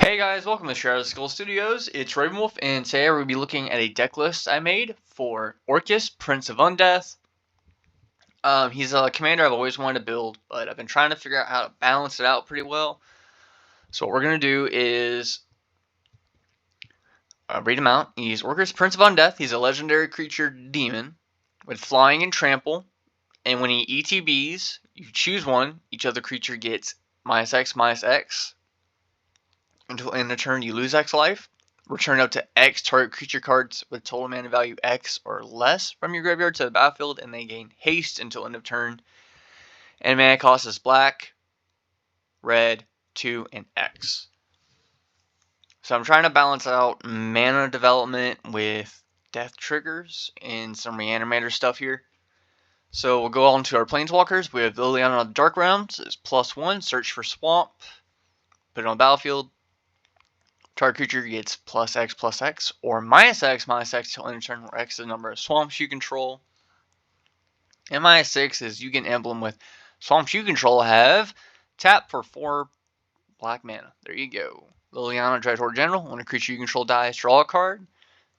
Hey guys, welcome to Shadow Skull Studios. It's Raven Wolff, and today we'll be looking at a deck list I made for Orcus, Prince of Undeath. He's a commander I've always wanted to build, but I've been trying to figure out how to balance it out pretty well. So what we're going to do is read him out. He's Orcus, Prince of Undeath. He's a legendary creature demon with flying and trample. And when he ETBs, you choose one. Each other creature gets -X/-X. Until end of turn, you lose X life. Return up to X target creature cards with total mana value X or less from your graveyard to the battlefield, and they gain haste until end of turn. And mana cost is black, red, 2, and X. So I'm trying to balance out mana development with death triggers and some reanimator stuff here. So we'll go on to our planeswalkers. We have Liliana of the Dark Realms. It's +1, search for swamp. Put it on the battlefield. Target creature gets +X/+X or -X/-X till end of turn, where X is the number of swamps you control. And -6 is you get an emblem with swamps you control have tap for 4 black mana. There you go. Liliana, Dreadhorde General. When a creature you control dies, draw a card.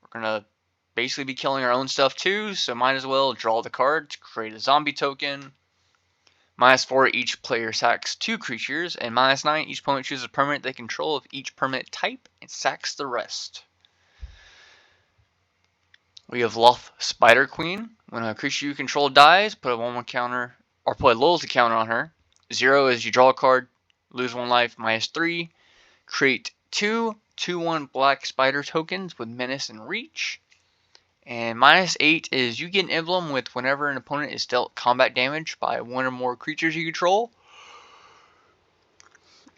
We're going to basically be killing our own stuff too, so might as well draw the card to create a zombie token. -4, each player sacks 2 creatures, and -9, each opponent chooses a permanent they control of each permanent type and sacks the rest. We have Wolff, Spider Queen. When a creature you control dies, put a 1/1 counter, or put a loyalty counter on her. 0 is you draw a card, lose 1 life, -3. Create 2 2/1 black spider tokens with menace and reach. And -8 is you get an emblem with whenever an opponent is dealt combat damage by 1 or more creatures you control.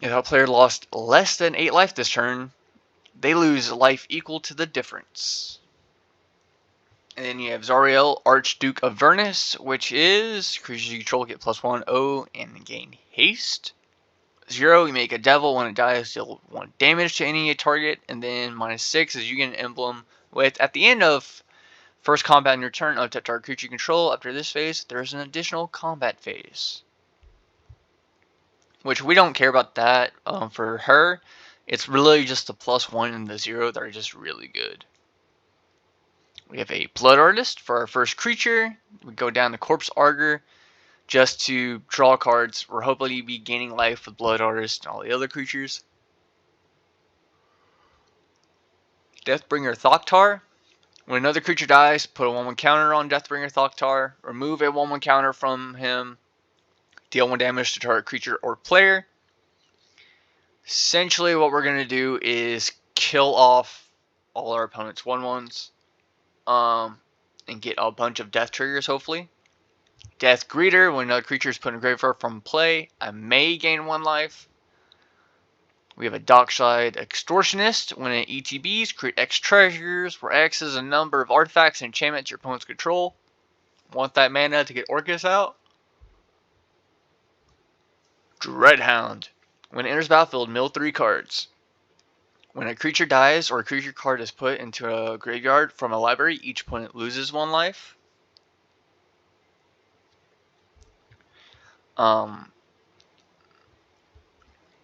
If a player lost less than 8 life this turn, they lose life equal to the difference. And then you have Zariel, Archduke of Vernus, which is creatures you control get +1/+0 and gain haste. 0, you make a devil. When it dies, deal 1 damage to any target. And then -6 is you get an emblem with, at the end of first combat in your turn, untap target creature you control. After this phase, there's an additional combat phase. Which we don't care about that for her. It's really just the +1 and the 0 that are just really good. We have a Blood Artist for our first creature. We go down to Corpse Augur just to draw cards. We're hoping to be gaining life with Blood Artist and all the other creatures. Deathbringer Thoktar. When another creature dies, put a 1/1 counter on Deathbringer Thoktar. Remove a 1/1 counter from him. Deal 1 damage to target creature or player. Essentially what we're going to do is kill off all our opponent's 1/1s. And get a bunch of death triggers, hopefully. Death Greeter. When another creature is put in graveyard from play, I may gain 1 life. We have a Dockside Extortionist. When it ETBs, create X treasures, where X is a number of artifacts and enchantments your opponents control. Want that mana to get Orcus out. Dreadhound. When it enters battlefield, mill 3 cards. When a creature dies or a creature card is put into a graveyard from a library, each opponent loses 1 life.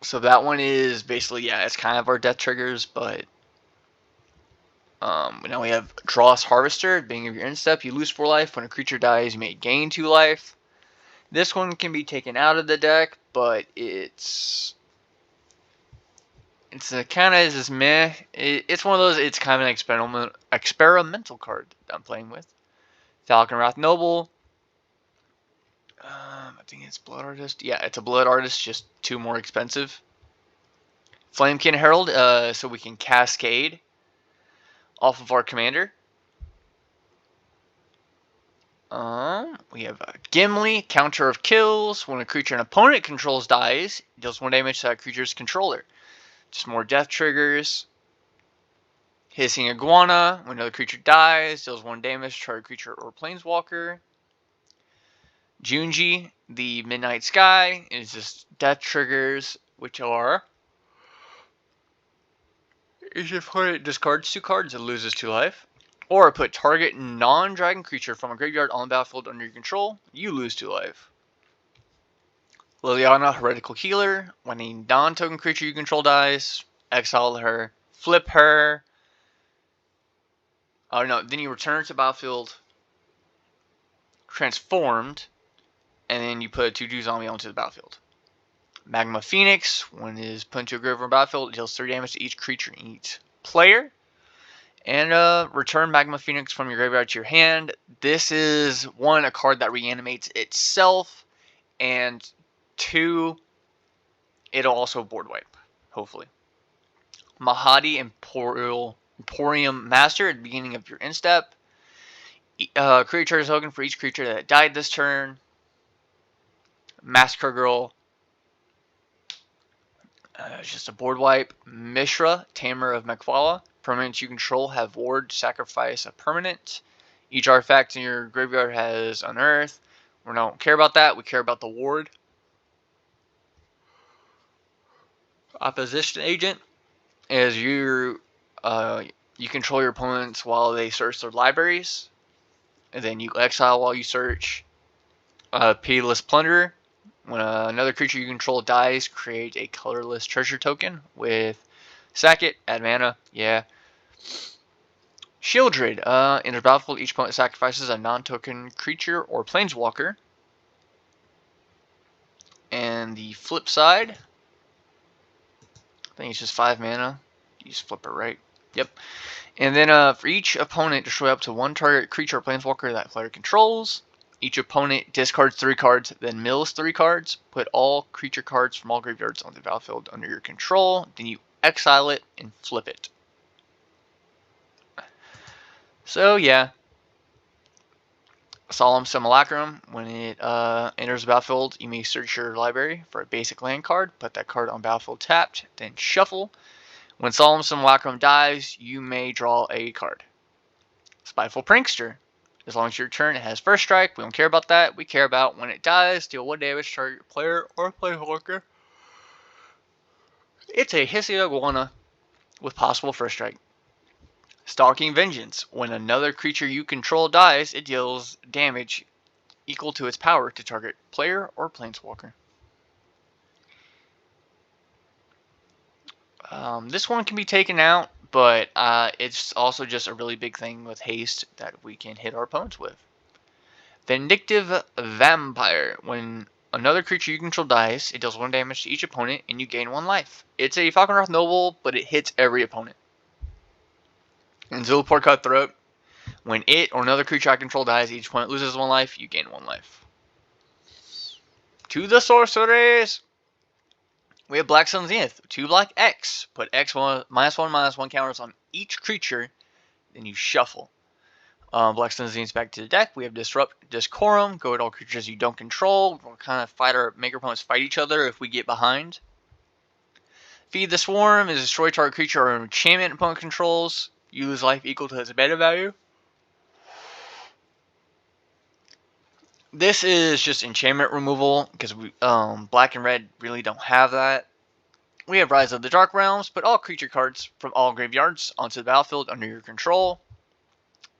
So that one is basically, yeah, it's kind of our death triggers, but now we have Dross Harvester. At the beginning of your end step, you lose 4 life. When a creature dies, you may gain 2 life. This one can be taken out of the deck, but it's kind of just meh. It's one of those. It's kind of an experimental card that I'm playing with. Falcon Wrath Noble. I think it's Blood Artist. Yeah, it's a Blood Artist, just 2 more expensive. Flamekin Herald, so we can cascade off of our commander. We have Gimli, Counter of Kills. When a creature an opponent controls dies, it deals 1 damage to that creature's controller. Just more death triggers. Hissing Iguana. When another creature dies, deals 1 damage to target creature or planeswalker. Junji, the Midnight Sky, is just death triggers, which are if your opponent discards 2 cards, it loses 2 life. Or put target non-dragon creature from a graveyard on the battlefield under your control, you lose 2 life. Liliana, Heretical Healer. When a non-token creature you control dies, exile her, flip her. Oh no, then you return her to the battlefield transformed, and then you put a 2/2 zombie onto the battlefield. Magma Phoenix, when it is put into a graveyard battlefield, it deals 3 damage to each creature and each player. And return Magma Phoenix from your graveyard to your hand. This is, 1, a card that reanimates itself, and 2, it'll also board wipe, hopefully. Mahadi Emporium Master at the beginning of your end step. Creature is token for each creature that died this turn. Massacre Girl. It's just a board wipe. Mishra, Tamer of Mekvala. Permanents you control have ward, sacrifice a permanent. Each artifact in your graveyard has unearth. We don't care about that. We care about the ward. Opposition Agent is you control your opponents while they search their libraries. And then you exile while you search. Pitiless Plunderer. When another creature you control dies, create a colorless treasure token with sack it, add mana, yeah. Shieldred. In the battlefield, each opponent sacrifices a non-token creature or planeswalker. And the flip side, I think it's just 5 mana. You just flip it, right? Yep. And then for each opponent, destroy up to 1 target creature or planeswalker that player controls. Each opponent discards 3 cards, then mills 3 cards. Put all creature cards from all graveyards on the battlefield under your control. Then you exile it and flip it. So yeah. Solemn Simulacrum. When it enters the battlefield, you may search your library for a basic land card. Put that card on battlefield tapped, then shuffle. When Solemn Simulacrum dies, you may draw a card. Spiteful Prankster. As long as your turn has first strike, we don't care about that. We care about when it dies, deal 1 damage to target player or planeswalker. It's a hissy iguana with possible first strike. Stalking Vengeance. When another creature you control dies, it deals damage equal to its power to target player or planeswalker. This one can be taken out, but it's also just a really big thing with haste that we can hit our opponents with. Vindictive Vampire. When another creature you control dies, it deals 1 damage to each opponent and you gain 1 life. It's a Falconwrath Noble, but it hits every opponent. And Zulaport Cutthroat. When it or another creature I control dies, each opponent loses 1 life, you gain 1 life. To the sorceries! We have Black Sun's Zenith. 2 black X. Put X -1/-1 counters on each creature, then you shuffle. Black Sun's Zenith back to the deck. We have Disrupt Discorum. Go at all creatures you don't control. We'll kind of make our opponents fight each other if we get behind. Feed the Swarm is destroy target creature or enchantment opponent controls. You lose life equal to its beta value. This is just enchantment removal because black and red really don't have that. We have Rise of the Dark Realms. Put all creature cards from all graveyards onto the battlefield under your control.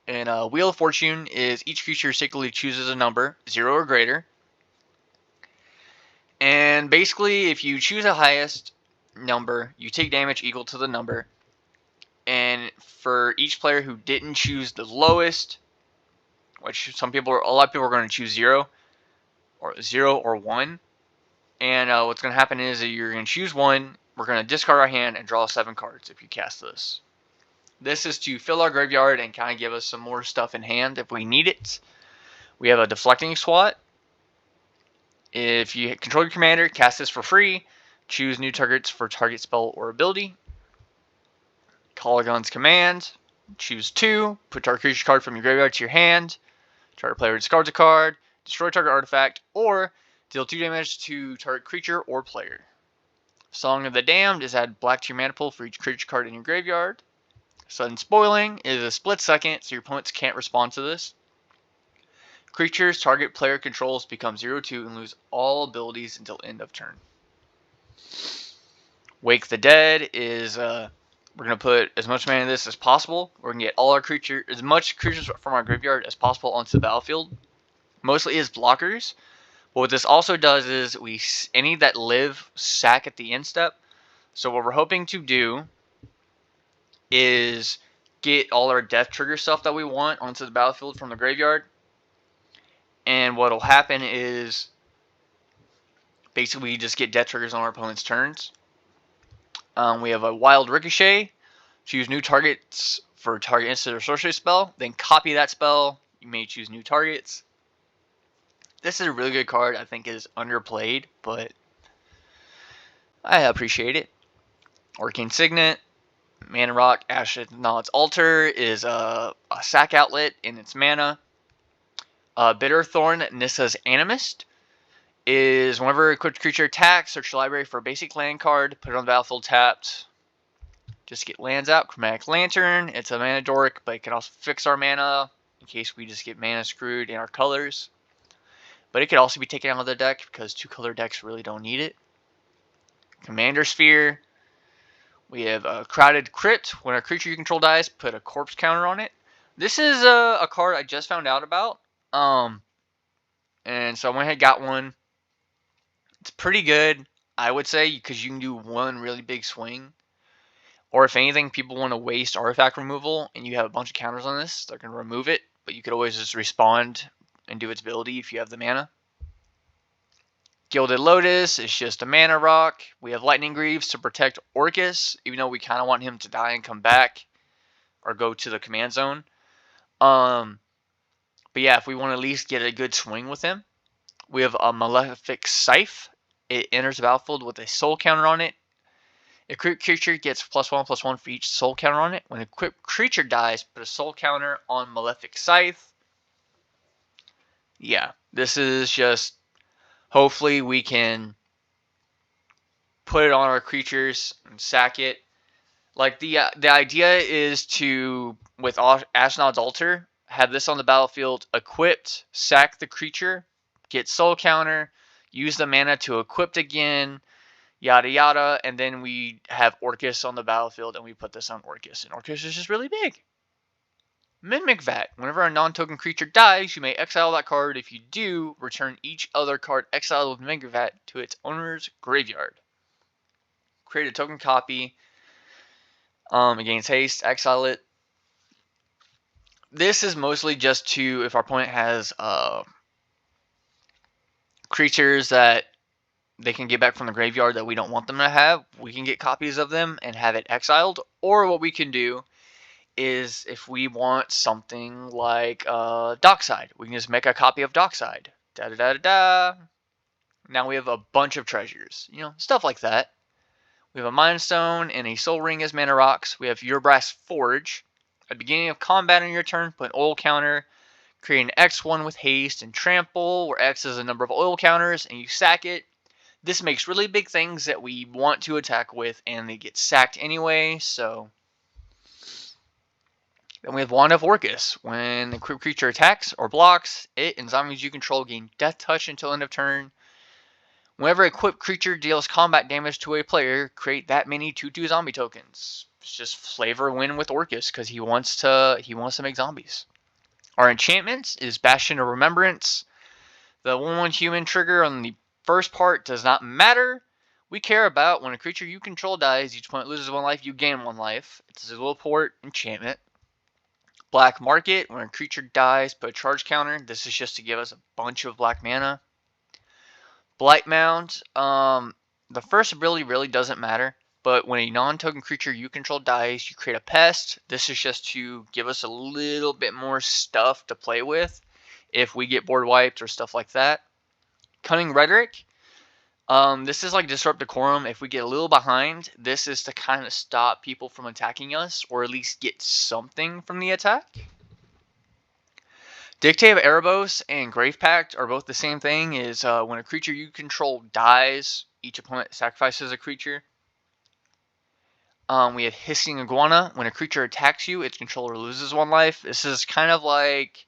And Wheel of Fortune is each creature sacredly chooses a number, 0 or greater. And basically, if you choose the highest number, you take damage equal to the number. And for each player who didn't choose the lowest, which a lot of people are going to choose 0 or 1. And what's going to happen is that you're going to choose 1. We're going to discard our hand and draw 7 cards if you cast this. This is to fill our graveyard and kind of give us some more stuff in hand if we need it. We have a Deflecting Swat. If you control your commander, cast this for free. Choose new targets for target spell or ability. Colligon's Command. Choose 2. Put target creature card from your graveyard to your hand. Target player discards a card. Destroy target artifact. Or deal 2 damage to target creature or player. Song of the Damned is add black to your mana pool for each creature card in your graveyard. Sudden Spoiling is a split second, so your opponents can't respond to this. Creatures target player controls become 0/2 and lose all abilities until end of turn. Wake the Dead is we're gonna put as much mana in this as possible. We're gonna get as much creatures from our graveyard as possible onto the battlefield. Mostly as blockers. But what this also does is any that live sack at the end step. So what we're hoping to do is get all our death trigger stuff that we want onto the battlefield from the graveyard. And what'll happen is basically we just get death triggers on our opponent's turns. We have a Wild Ricochet. Choose new targets for target instant or sorcery spell. Then copy that spell. You may choose new targets. This is a really good card. I think is underplayed, but I appreciate it. Arcane Signet. Mana Rock Ashnod's Altar is a sack outlet in its mana. Bitterthorn Nissa's Animist is whenever a equipped creature attacks, search your library for a basic land card, put it on the battlefield tapped. Just get lands out. Chromatic Lantern. It's a mana dork, but it can also fix our mana in case we just get mana screwed in our colors. But it could also be taken out of the deck because 2-color decks really don't need it. Commander Sphere. We have a Crowded Crypt. When a creature you control dies, put a corpse counter on it. This is a card I just found out about. And so I went ahead and got one. It's pretty good, I would say, because you can do one really big swing. Or if anything, people want to waste artifact removal and you have a bunch of counters on this, they're going to remove it. But you could always just respond and do its ability if you have the mana. Gilded Lotus is just a mana rock. We have Lightning Greaves to protect Orcus, even though we kind of want him to die and come back or go to the command zone. But yeah, if we want to at least get a good swing with him, we have a Malefic Scythe. It enters the battlefield with a soul counter on it. A creature gets +1/+1 for each soul counter on it. When a creature dies, put a soul counter on Malefic Scythe. Yeah, this is just... Hopefully we can put it on our creatures and sack it. Like the idea is to, with Ashnod's Altar, have this on the battlefield, equipped, sack the creature, get soul counter, use the mana to equip again, yada yada, and then we have Orcus on the battlefield and we put this on Orcus. And Orcus is just really big. Mimic Vat. Whenever a non-token creature dies, you may exile that card. If you do, return each other card exiled with Mimic Vat to its owner's graveyard. Create a token copy. Against haste, exile it. This is mostly just to, if our opponent has creatures that they can get back from the graveyard that we don't want them to have, we can get copies of them and have it exiled. Or what we can do is if we want something like Dockside, we can just make a copy of Dockside. Now we have a bunch of treasures, stuff like that. We have a Mind Stone and a Soul Ring as mana rocks. We have Urabrass Forge. At the beginning of combat on your turn, put an oil counter. Create an X1 with haste and trample, where X is the number of oil counters, and you sack it. This makes really big things that we want to attack with, and they get sacked anyway, so... Then we have Wand of Orcus. When a creature attacks or blocks, it and zombies you control gain Death Touch until end of turn. Whenever a equipped creature deals combat damage to a player, create that many 2/2 zombie tokens. It's just flavor win with Orcus because he wants to make zombies. Our enchantments is Bastion of Remembrance. The 1/1 human trigger on the first part does not matter. We care about when a creature you control dies, each opponent loses 1 life, you gain 1 life. It's a Zillow Port enchantment. Black Market, when a creature dies, put a charge counter. This is just to give us a bunch of black mana. Blight Mound, the first ability really doesn't matter, but when a non-token creature you control dies, you create a pest. This is just to give us a little bit more stuff to play with if we get board wiped or stuff like that. Cunning Rhetoric, this is like Disrupt Decorum. If we get a little behind, this is to kind of stop people from attacking us, or at least get something from the attack. Dictate of Erebos and Grave Pact are both the same thing. Is when a creature you control dies, each opponent sacrifices a creature. We have Hissing Iguana. When a creature attacks you, its controller loses 1 life. This is kind of like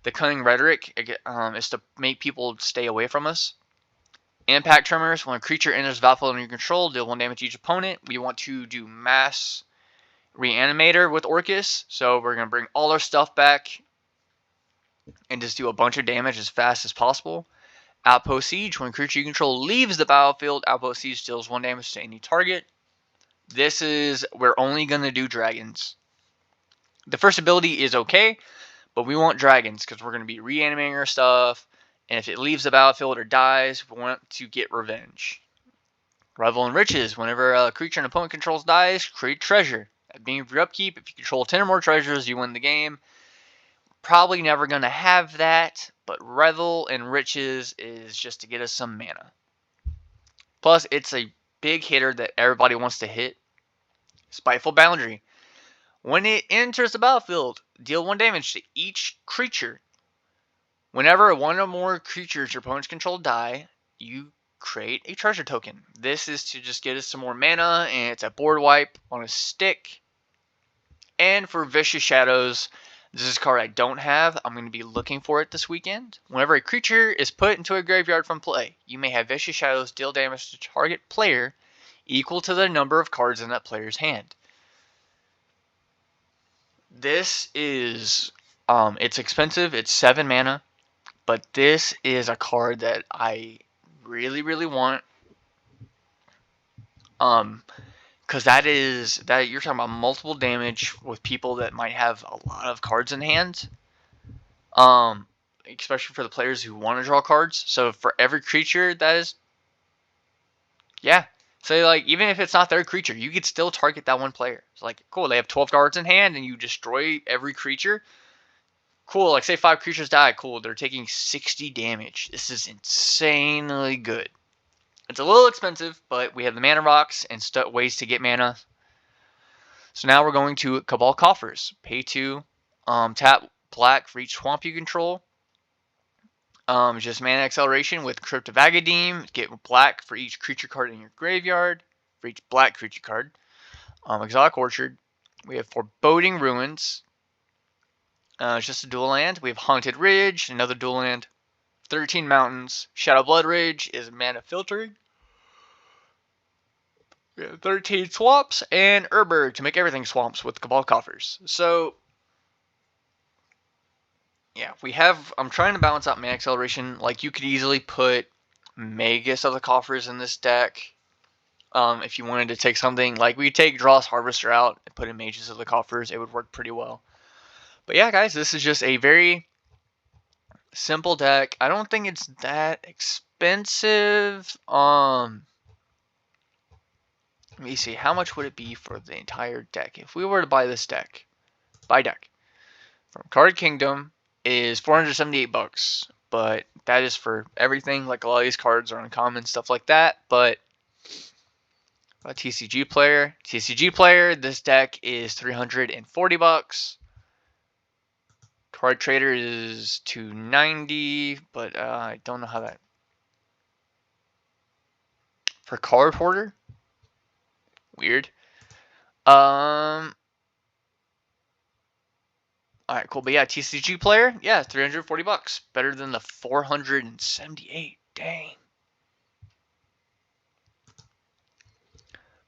the Cunning Rhetoric. Is to make people stay away from us. Impact Tremors. When a creature enters the battlefield under your control, deal 1 damage to each opponent. We want to do Mass Reanimator with Orcus. So we're going to bring all our stuff back and just do a bunch of damage as fast as possible. Outpost Siege. When a creature you control leaves the battlefield, Outpost Siege deals 1 damage to any target. we're only going to do dragons. The first ability is okay, but we want dragons because we're going to be reanimating our stuff. And if it leaves the battlefield or dies, we want to get revenge. Revel in Riches. Whenever a creature an opponent controls dies, create treasure. At beginning of your upkeep, if you control 10 or more treasures, you win the game. Probably never going to have that, but Revel in Riches is just to get us some mana. Plus, it's a big hitter that everybody wants to hit. Spiteful Boundary. When it enters the battlefield, deal 1 damage to each creature. Whenever one or more creatures your opponents control die, you create a treasure token. This is to just get us some more mana, and it's a board wipe on a stick. And for Vicious Shadows, this is a card I don't have. I'm going to be looking for it this weekend. Whenever a creature is put into a graveyard from play, you may have Vicious Shadows deal damage to target player equal to the number of cards in that player's hand. This is, it's expensive. It's 7 mana. But this is a card that I really, really want. Because that you're talking about multiple damage with people that might have a lot of cards in hand. Especially for the players who want to draw cards. So for every creature that is, yeah. So like even if it's not their creature, you could still target that one player. It's like cool, they have 12 cards in hand and you destroy every creature. Cool, like say 5 creatures die. Cool, they're taking 60 damage. This is insanely good. It's a little expensive, but we have the mana rocks and ways to get mana. So now we're going to Cabal Coffers. Pay 2, tap black for each swamp you control. Just mana acceleration with Crypt of Agadeem. Get black for each creature card in your graveyard. For each black creature card. Exotic Orchard. We have Foreboding Ruins. It's just a dual land. We have Haunted Ridge, another dual land. 13 Mountains. Shadow Blood Ridge is mana filtering. We have 13 swamps and Urberg to make everything swamps with Cabal Coffers. So, yeah, I'm trying to balance out mana acceleration. Like, you could easily put Magus of the Coffers in this deck. If you wanted to take something, like we take Dross Harvester out and put in Mages of the Coffers, it would work pretty well. But yeah, guys, this is just a very simple deck. I don't think it's that expensive. Let me see, how much would it be for the entire deck? If we were to buy this deck, from Card Kingdom is $478, but that is for everything. Like a lot of these cards are uncommon, stuff like that. But a TCG player, this deck is $340. Card Trader is $290, but I don't know how that. For Card Hoarder, weird. Alright, cool. But yeah, TCG player, yeah, $340. Better than the $478. Dang.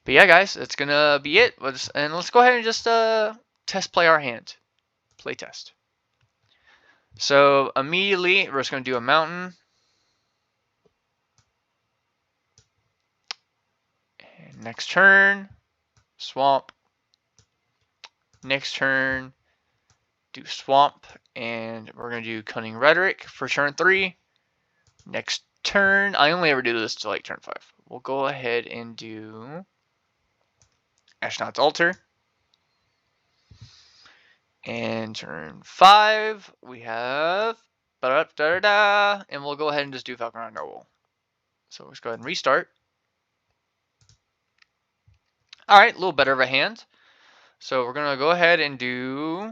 But yeah, guys, that's gonna be it. And let's go ahead and just test play our hand. Play test. So immediately we're just gonna do a mountain. And next turn, swamp. Next turn, do swamp, and we're gonna do Cunning Rhetoric for turn 3. Next turn, I only ever do this to like turn 5. We'll go ahead and do Ashnod's Altar. And turn 5, we have and we'll go ahead and just do Falcon Round Narwhal. So let's go ahead and restart. Alright, a little better of a hand. So we're gonna go ahead and do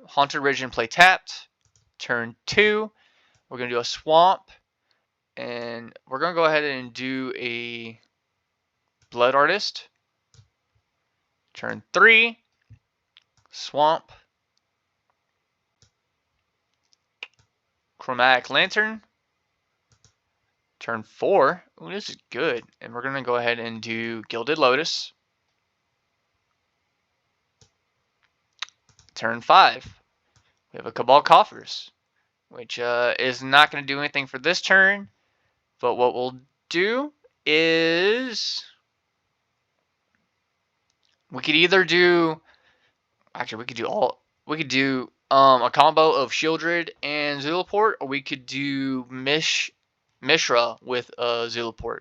Haunted Ridge and play tapped. Turn 2, we're gonna do a swamp, and we're gonna go ahead and do a Blood Artist. Turn 3, swamp, Chromatic Lantern. Turn 4, ooh, this is good, and we're gonna go ahead and do Gilded Lotus. Turn 5, we have a Cabal Coffers, which is not going to do anything for this turn. But what we'll do is We could either do. Actually, we could do all. We could do a combo of Shieldred and Zulaport, or we could do Mishra with Zulaport.